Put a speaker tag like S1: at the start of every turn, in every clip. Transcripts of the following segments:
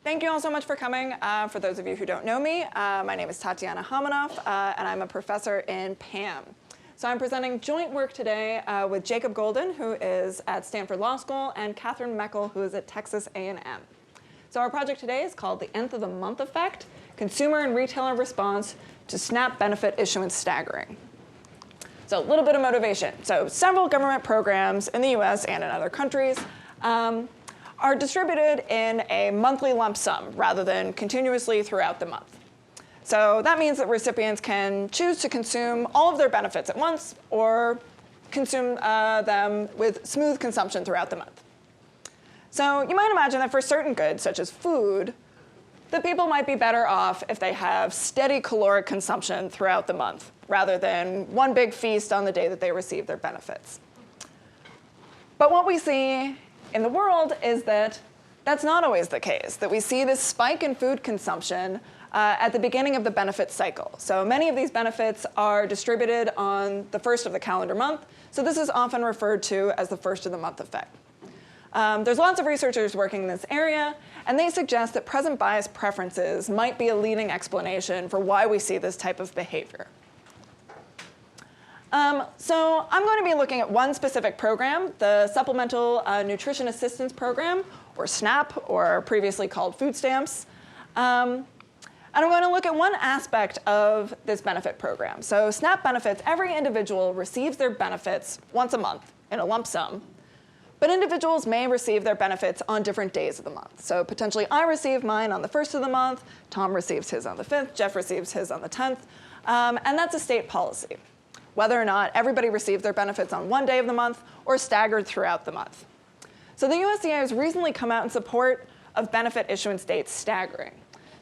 S1: Thank you all so much for coming. For those of you who don't know me, my name is Tatiana Homonoff, and I'm a professor in PAM. So I'm presenting joint work today with Jacob Golden, who is at Stanford Law School, and Catherine Meckel, who is at Texas A&M. So our project today is called the Nth of the Month Effect, Consumer and Retailer Response to SNAP Benefit Issuance Staggering. So a little bit of motivation. So several government programs in the US and in other countries are distributed in a monthly lump sum rather than continuously throughout the month. So that means that recipients can choose to consume all of their benefits at once or consume them with smooth consumption throughout the month. So you might imagine that for certain goods, such as food, that people might be better off if they have steady caloric consumption throughout the month, rather than one big feast on the day that they receive their benefits. But what we see in the world is that that's not always the case, that we see this spike in food consumption at the beginning of the benefit cycle. So many of these benefits are distributed on the first of the calendar month, so this is often referred to as the first of the month effect. There's lots of researchers working in this area, and they suggest that present bias preferences might be a leading explanation for why we see this type of behavior. So I'm going to be looking at one specific program, the Supplemental Nutrition Assistance Program, or SNAP, or previously called food stamps. And I'm going to look at one aspect of this benefit program. So SNAP benefits, every individual receives their benefits once a month in a lump sum. But individuals may receive their benefits on different days of the month. So potentially I receive mine on the 1st of the month, Tom receives his on the 5th, Jeff receives his on the 10th, and that's a state policy, whether or not everybody receives their benefits on one day of the month or staggered throughout the month. So the USDA has recently come out in support of benefit issuance dates staggering,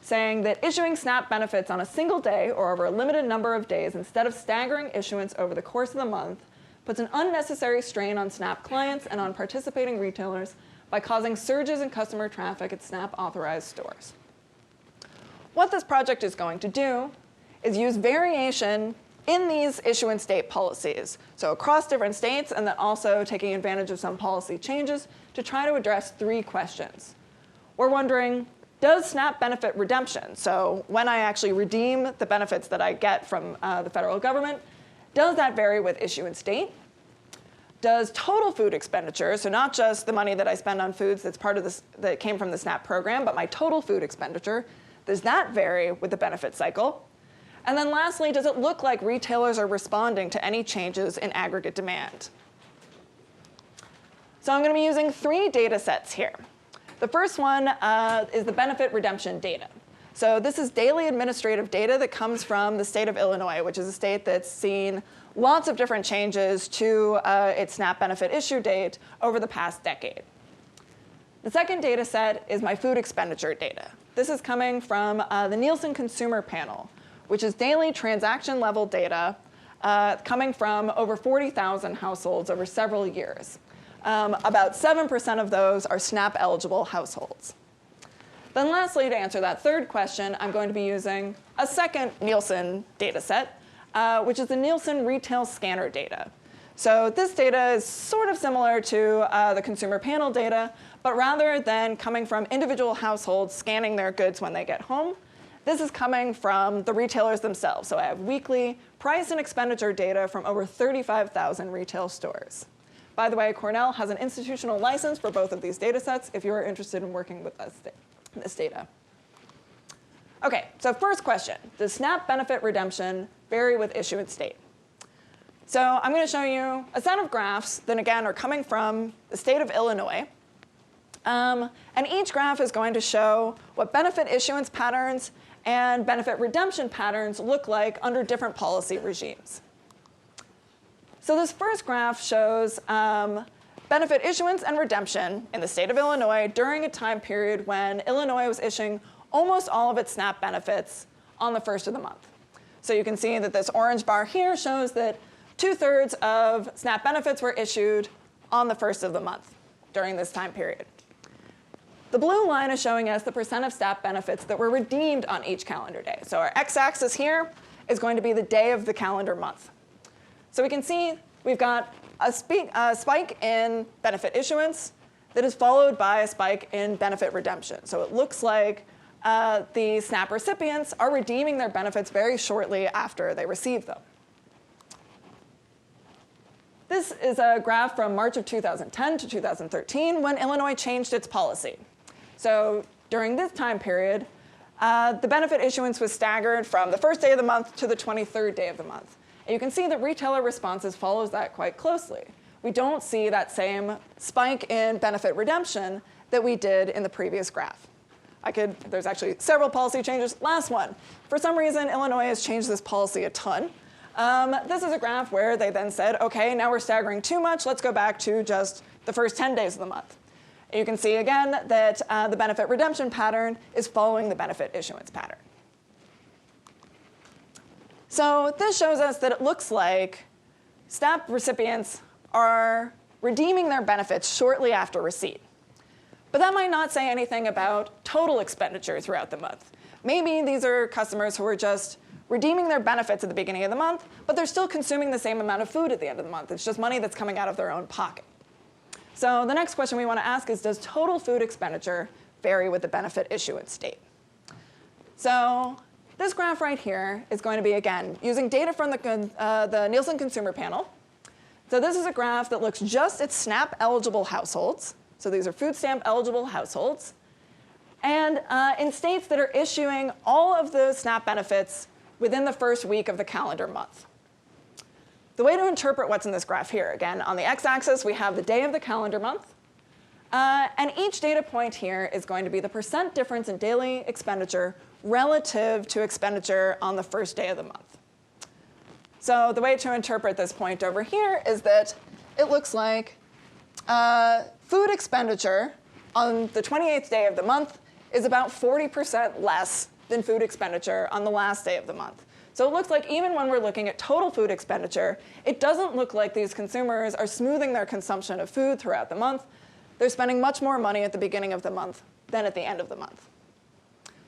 S1: saying that issuing SNAP benefits on a single day or over a limited number of days instead of staggering issuance over the course of the month puts an unnecessary strain on SNAP clients and on participating retailers by causing surges in customer traffic at SNAP-authorized stores. What this project is going to do is use variation in these issuance date policies, so across different states, and then also taking advantage of some policy changes to try to address three questions. We're wondering, does SNAP benefit redemption, so when I actually redeem the benefits that I get from the federal government, does that vary with issuance date? Does total food expenditure, so not just the money that I spend on foods that's part of this, that came from the SNAP program, but my total food expenditure, does that vary with the benefit cycle? And then lastly, does it look like retailers are responding to any changes in aggregate demand? So I'm going to be using three data sets here. The first one is the benefit redemption data. So this is daily administrative data that comes from the state of Illinois, which is a state that's seen lots of different changes to its SNAP benefit issue date over the past decade. The second data set is my food expenditure data. This is coming from the Nielsen Consumer Panel, which is daily transaction level data coming from over 40,000 households over several years. About 7% of those are SNAP eligible households. Then lastly, to answer that third question, I'm going to be using a second Nielsen data set, which is the Nielsen Retail Scanner data. So this data is sort of similar to the consumer panel data, but rather than coming from individual households scanning their goods when they get home, this is coming from the retailers themselves. So I have weekly price and expenditure data from over 35,000 retail stores. By the way, Cornell has an institutional license for both of these data sets if you are interested in working with this data. OK, so first question, does SNAP benefit redemption vary with issuance date? So I'm going to show you a set of graphs that, again, are coming from the state of Illinois. And each graph is going to show what benefit issuance patterns and benefit redemption patterns look like under different policy regimes. So this first graph shows benefit issuance and redemption in the state of Illinois during a time period when Illinois was issuing almost all of its SNAP benefits on the first of the month. So you can see that this orange bar here shows that 2/3 of SNAP benefits were issued on the first of the month during this time period. The blue line is showing us the percent of SNAP benefits that were redeemed on each calendar day. So our x-axis here is going to be the day of the calendar month. So we can see we've got a spike in benefit issuance that is followed by a spike in benefit redemption. So it looks like the SNAP recipients are redeeming their benefits very shortly after they receive them. This is a graph from March of 2010 to 2013 when Illinois changed its policy. So during this time period, the benefit issuance was staggered from the first day of the month to the 23rd day of the month. And you can see that retailer responses follows that quite closely. We don't see that same spike in benefit redemption that we did in the previous graph. There's actually several policy changes. Last one. For some reason, Illinois has changed this policy a ton. This is a graph where they then said, OK, now we're staggering too much. Let's go back to just the first 10 days of the month. And you can see again that the benefit redemption pattern is following the benefit issuance pattern. So this shows us that it looks like SNAP recipients are redeeming their benefits shortly after receipt. But that might not say anything about total expenditure throughout the month. Maybe these are customers who are just redeeming their benefits at the beginning of the month, but they're still consuming the same amount of food at the end of the month. It's just money that's coming out of their own pocket. So the next question we want to ask is, does total food expenditure vary with the benefit issuance date? So this graph right here is going to be, again, using data from the Nielsen Consumer Panel. So this is a graph that looks just at SNAP-eligible households. So these are food stamp-eligible households. And in states that are issuing all of the SNAP benefits within the first week of the calendar month. The way to interpret what's in this graph here, again, on the x-axis, we have the day of the calendar month. And each data point here is going to be the percent difference in daily expenditure relative to expenditure on the first day of the month. So the way to interpret this point over here is that it looks like food expenditure on the 28th day of the month is about 40% less than food expenditure on the last day of the month. So it looks like even when we're looking at total food expenditure, it doesn't look like these consumers are smoothing their consumption of food throughout the month. They're spending much more money at the beginning of the month than at the end of the month.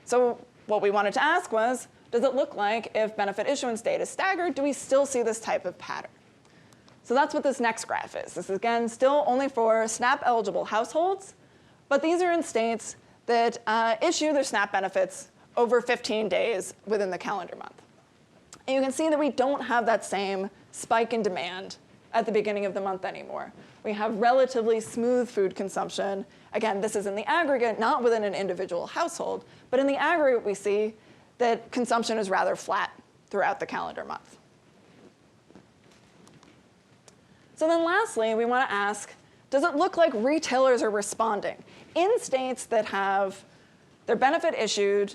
S1: So what we wanted to ask was, does it look like if benefit issuance date is staggered, do we still see this type of pattern? So that's what this next graph is. This is, again, still only for SNAP-eligible households, but these are in states that issue their SNAP benefits over 15 days within the calendar month. And you can see that we don't have that same spike in demand at the beginning of the month anymore. We have relatively smooth food consumption. Again, this is in the aggregate, not within an individual household, but in the aggregate we see that consumption is rather flat throughout the calendar month. So then lastly, we want to ask, does it look like retailers are responding in states that have their benefit issued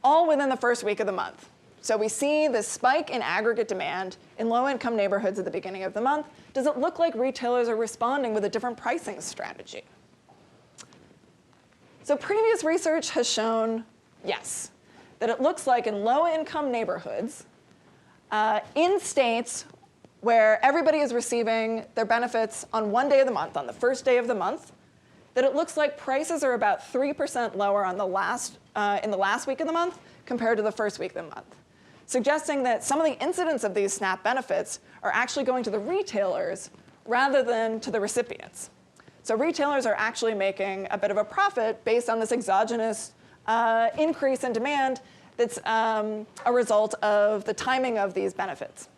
S1: all within the first week of the month? So we see this spike in aggregate demand in low-income neighborhoods at the beginning of the month. Does it look like retailers are responding with a different pricing strategy? So previous research has shown, yes, that it looks like in low-income neighborhoods, in states where everybody is receiving their benefits on one day of the month, on the first day of the month, that it looks like prices are about 3% lower on in the last week of the month compared to the first week of the month, suggesting that some of the incidents of these SNAP benefits are actually going to the retailers rather than to the recipients. So retailers are actually making a bit of a profit based on this exogenous increase in demand that's a result of the timing of these benefits.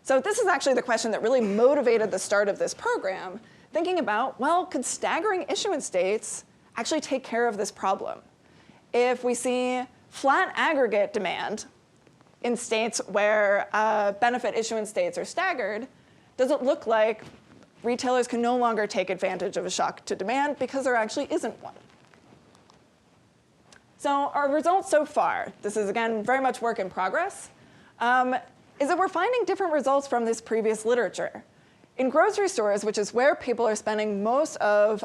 S1: So this is actually the question that really motivated the start of this program, thinking about, well, could staggering issuance dates actually take care of this problem? If we see flat aggregate demand in states where benefit issuance dates are staggered, does it look like retailers can no longer take advantage of a shock to demand because there actually isn't one? So our results so far, this is again very much work in progress, is that we're finding different results from this previous literature. In grocery stores, which is where people are spending most of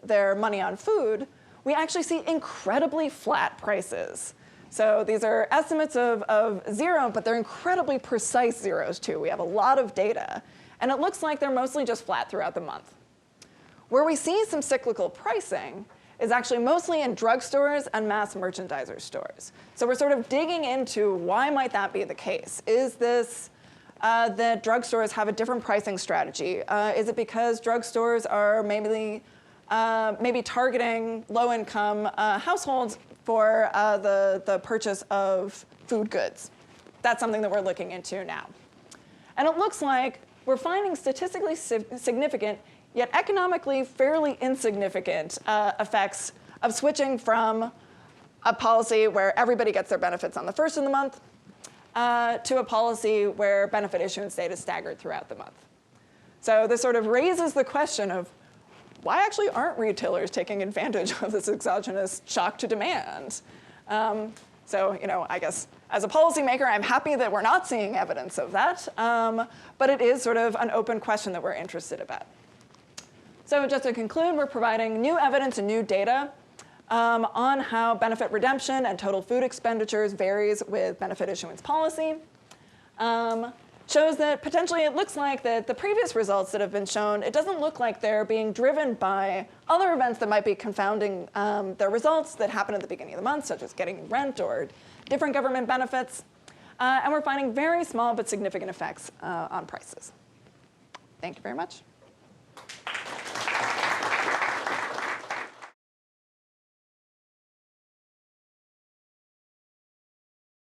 S1: their money on food, we actually see incredibly flat prices. So these are estimates of zero, but they're incredibly precise zeros too. We have a lot of data. And it looks like they're mostly just flat throughout the month. Where we see some cyclical pricing is actually mostly in drugstores and mass merchandiser stores. So we're sort of digging into why might that be the case. Is this that drugstores have a different pricing strategy? Is it because drugstores are maybe maybe targeting low-income households for the purchase of food goods. That's something that we're looking into now. And it looks like we're finding statistically significant, yet economically fairly insignificant effects of switching from a policy where everybody gets their benefits on the first of the month to a policy where benefit issuance date is staggered throughout the month. So this sort of raises the question of why actually aren't retailers taking advantage of this exogenous shock to demand? So, I guess as a policymaker, I'm happy that we're not seeing evidence of that, but it is sort of an open question that we're interested about. So just to conclude, we're providing new evidence and new data on how benefit redemption and total food expenditures varies with benefit issuance policy. Shows that potentially it looks like that the previous results that have been shown, it doesn't look like they're being driven by other events that might be confounding their results that happen at the beginning of the month, such as getting rent or different government benefits. And we're finding very small but significant effects on prices. Thank you very much.